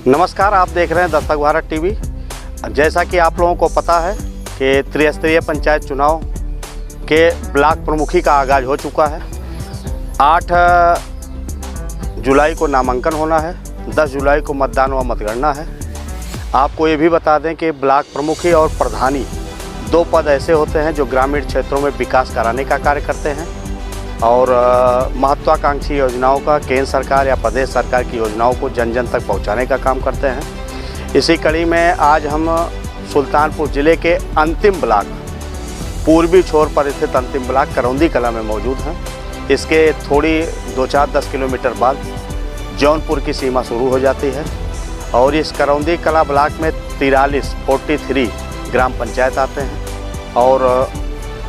नमस्कार, आप देख रहे हैं दस्तक भारत टीवी। जैसा कि आप लोगों को पता है कि त्रिस्तरीय पंचायत चुनाव के ब्लॉक प्रमुखी का आगाज़ हो चुका है। 8 जुलाई को नामांकन होना है, 10 जुलाई को मतदान व मतगणना है। आपको ये भी बता दें कि ब्लॉक प्रमुखी और प्रधानी 2 पद ऐसे होते हैं जो ग्रामीण क्षेत्रों में विकास कराने का कार्य करते हैं और महत्वाकांक्षी योजनाओं का केंद्र सरकार या प्रदेश सरकार की योजनाओं को जन जन तक पहुंचाने का काम करते हैं। इसी कड़ी में आज हम सुल्तानपुर ज़िले के अंतिम ब्लॉक, पूर्वी छोर पर स्थित अंतिम ब्लॉक करौंदी कला में मौजूद हैं। इसके थोड़ी 2-4-10 किलोमीटर बाद जौनपुर की सीमा शुरू हो जाती है और इस करौंदी कला ब्लॉक में 43 ग्राम पंचायत आते हैं और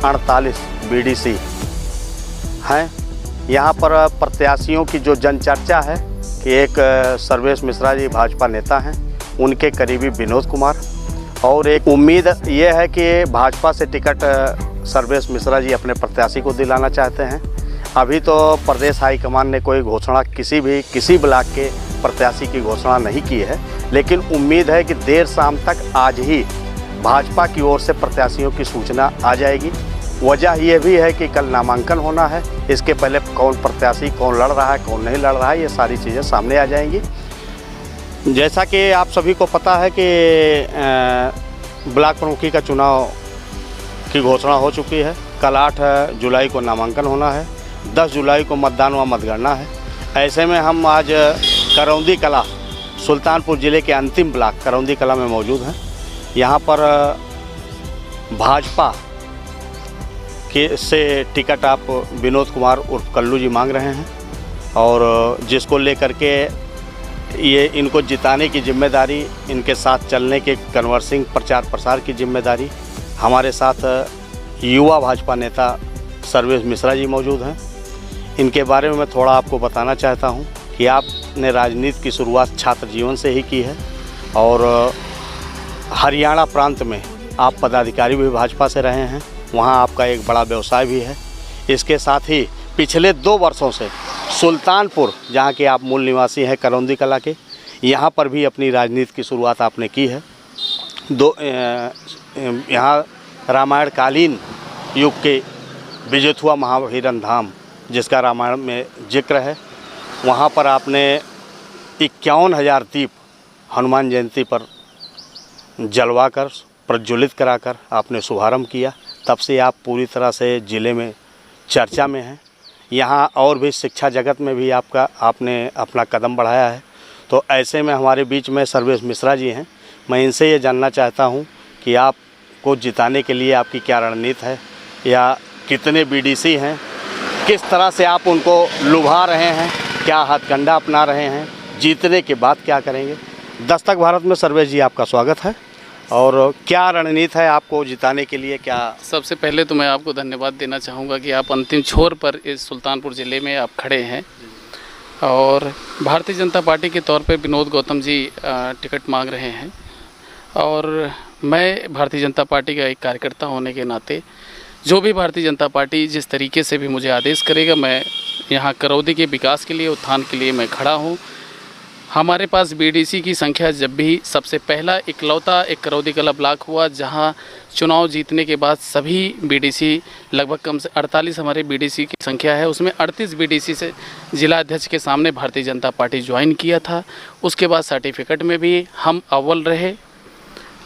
48 बीडीसी हैं। यहाँ पर प्रत्याशियों की जो जनचर्चा है कि एक सर्वेश मिश्रा जी भाजपा नेता हैं, उनके करीबी विनोद कुमार, और एक उम्मीद ये है कि भाजपा से टिकट सर्वेश मिश्रा जी अपने प्रत्याशी को दिलाना चाहते हैं। अभी तो प्रदेश हाईकमान ने कोई घोषणा किसी ब्लॉक के प्रत्याशी की घोषणा नहीं की है, लेकिन उम्मीद है कि देर शाम तक आज ही भाजपा की ओर से प्रत्याशियों की सूचना आ जाएगी। वजह यह भी है कि कल नामांकन होना है, इसके पहले कौन प्रत्याशी कौन लड़ रहा है कौन नहीं लड़ रहा है, ये सारी चीज़ें सामने आ जाएंगी। जैसा कि आप सभी को पता है कि ब्लॉक प्रमुखी का चुनाव की घोषणा हो चुकी है। कल 8 जुलाई को नामांकन होना है, 10 जुलाई को मतदान व मतगणना है। ऐसे में हम आज करौंदी कला, सुल्तानपुर ज़िले के अंतिम ब्लॉक करौंदी कला में मौजूद हैं। यहाँ पर भाजपा से टिकट आप विनोद कुमार उर्फ कल्लू जी मांग रहे हैं और जिसको लेकर के ये इनको जिताने की जिम्मेदारी, इनके साथ चलने के कन्वर्सिंग प्रचार प्रसार की जिम्मेदारी हमारे साथ युवा भाजपा नेता सर्वेश मिश्रा जी मौजूद हैं। इनके बारे में मैं थोड़ा आपको बताना चाहता हूं कि आपने राजनीति की शुरुआत छात्र जीवन से ही की है और हरियाणा प्रांत में आप पदाधिकारी भी भाजपा से रहे हैं, वहाँ आपका एक बड़ा व्यवसाय भी है। इसके साथ ही पिछले 2 वर्षों से सुल्तानपुर, जहाँ के आप मूल निवासी हैं करौंदी कला के, यहाँ पर भी अपनी राजनीति की शुरुआत आपने की है। यहाँ रामायण कालीन युग के विजेथुआ महावीरन धाम, जिसका रामायण में जिक्र है, वहाँ पर आपने 51,000 दीप हनुमान जयंती पर जलवाकर प्रज्वलित कराकर आपने शुभारंभ किया। तब से आप पूरी तरह से ज़िले में चर्चा में हैं। यहाँ और भी शिक्षा जगत में भी आपने अपना कदम बढ़ाया है। तो ऐसे में हमारे बीच में सर्वेश मिश्रा जी हैं। मैं इनसे ये जानना चाहता हूँ कि आपको जिताने के लिए आपकी क्या रणनीति है, या कितने बीडीसी हैं, किस तरह से आप उनको लुभा रहे हैं, क्या हथकंडा अपना रहे हैं, जीतने के बाद क्या करेंगे। दस्तक भारत में सर्वेश जी आपका स्वागत है और क्या रणनीति है आपको जिताने के लिए? क्या सबसे पहले तो मैं आपको धन्यवाद देना चाहूँगा कि आप अंतिम छोर पर इस सुल्तानपुर ज़िले में आप खड़े हैं और भारतीय जनता पार्टी के तौर पे विनोद गौतम जी टिकट मांग रहे हैं और मैं भारतीय जनता पार्टी का एक कार्यकर्ता होने के नाते जो भी भारतीय जनता पार्टी जिस तरीके से भी मुझे आदेश करेगा, मैं यहाँ करौदी के विकास के लिए, उत्थान के लिए मैं खड़ा हूँ। हमारे पास बीडीसी की संख्या जब भी सबसे पहला इकलौता एक करौदी कला ब्लॉक हुआ जहां चुनाव जीतने के बाद सभी बीडीसी, लगभग कम से 48 हमारे बीडीसी की संख्या है, उसमें 38 बीडीसी से जिला अध्यक्ष के सामने भारतीय जनता पार्टी ज्वाइन किया था। उसके बाद सर्टिफिकेट में भी हम अव्वल रहे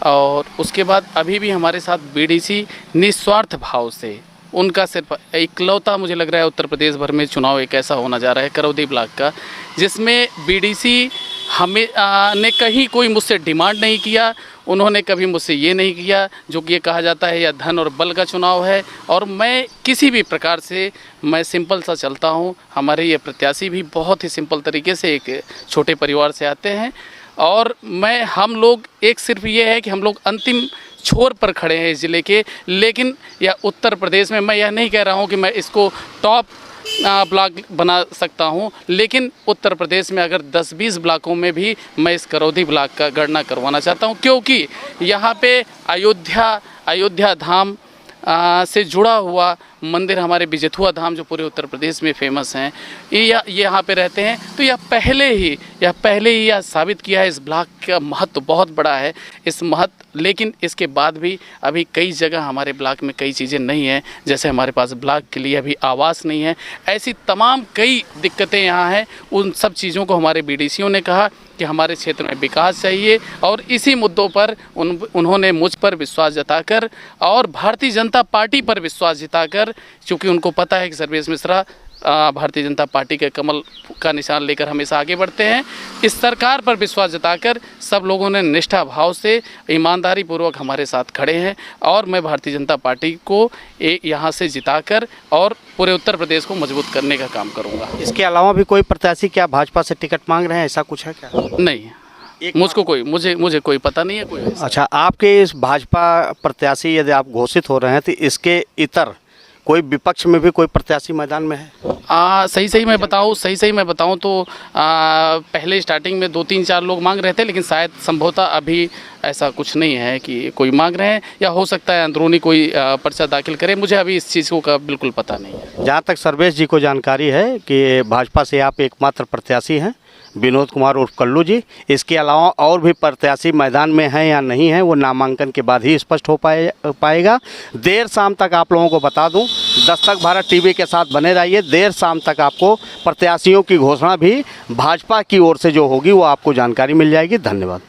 और उसके बाद अभी भी हमारे साथ बीडीसी निस्वार्थ भाव से, उनका सिर्फ इकलौता मुझे लग रहा है उत्तर प्रदेश भर में चुनाव एक ऐसा होना जा रहा है करौदी ब्लॉक का, जिसमें बीडीसी हमें ने कहीं कोई मुझसे डिमांड नहीं किया। उन्होंने कभी मुझसे ये नहीं किया जो कि ये कहा जाता है या धन और बल का चुनाव है, और मैं किसी भी प्रकार से मैं सिंपल सा चलता हूँ। हमारे ये प्रत्याशी भी बहुत ही सिंपल तरीके से एक छोटे परिवार से आते हैं और हम लोग एक सिर्फ ये है कि हम लोग अंतिम छोर पर खड़े हैं इस ज़िले के, लेकिन या उत्तर प्रदेश में मैं यह नहीं कह रहा हूँ कि मैं इसको टॉप ब्लॉक बना सकता हूँ, लेकिन उत्तर प्रदेश में अगर 10-20 ब्लॉकों में भी मैं इस करौदी ब्लॉक का गणना करवाना चाहता हूँ, क्योंकि यहाँ पे अयोध्या धाम से जुड़ा हुआ मंदिर हमारे बिजेथुआ धाम जो पूरे उत्तर प्रदेश में फेमस हैं, ये यहाँ पे रहते हैं। तो यह पहले ही यह साबित किया है, इस ब्लॉक का महत्व बहुत बड़ा है, इस महत्व। लेकिन इसके बाद भी अभी कई जगह हमारे ब्लॉक में कई चीज़ें नहीं हैं, जैसे हमारे पास ब्लॉक के लिए अभी आवास नहीं है, ऐसी तमाम कई दिक्कतें यहाँ हैं। उन सब चीज़ों को हमारे बीडीसीओ ने कहा कि हमारे क्षेत्र में विकास चाहिए, और इसी मुद्दों पर उन्होंने मुझ पर विश्वास जताकर और भारतीय जनता पार्टी पर विश्वास जताकर, क्योंकि उनको पता है कि सर्वेश मिश्रा भारतीय जनता पार्टी के कमल का निशान लेकर हमेशा आगे बढ़ते हैं, इस सरकार पर विश्वास जताकर सब लोगों ने निष्ठा भाव से ईमानदारी पूर्वक हमारे साथ खड़े हैं। और मैं भारतीय जनता पार्टी को यहाँ से जिताकर और पूरे उत्तर प्रदेश को मजबूत करने का काम करूँगा। इसके अलावा भी कोई प्रत्याशी क्या भाजपा से टिकट मांग रहे हैं, ऐसा कुछ है क्या? नहीं, मुझे कोई पता नहीं है कोई। अच्छा, आपके इस भाजपा प्रत्याशी यदि आप घोषित हो रहे हैं तो इसके इतर कोई विपक्ष में भी कोई प्रत्याशी मैदान में है? सही मैं बताऊं तो पहले स्टार्टिंग में 2-3-4 लोग मांग रहे थे, लेकिन शायद संभवतः अभी ऐसा कुछ नहीं है कि कोई मांग रहे हैं, या हो सकता है अंदरूनी कोई पर्चा दाखिल करे। मुझे अभी इस चीज़ का बिल्कुल पता नहीं है। जहाँ तक सर्वेश जी को जानकारी है कि भाजपा से आप एकमात्र प्रत्याशी हैं, विनोद कुमार उर्फ कल्लू जी, इसके अलावा और भी प्रत्याशी मैदान में हैं या नहीं हैं वो नामांकन के बाद ही स्पष्ट हो पाएगा। देर शाम तक आप लोगों को बता दूं, दस्तक भारत टीवी के साथ बने रहिए। देर शाम तक आपको प्रत्याशियों की घोषणा भी भाजपा की ओर से जो होगी वो आपको जानकारी मिल जाएगी। धन्यवाद।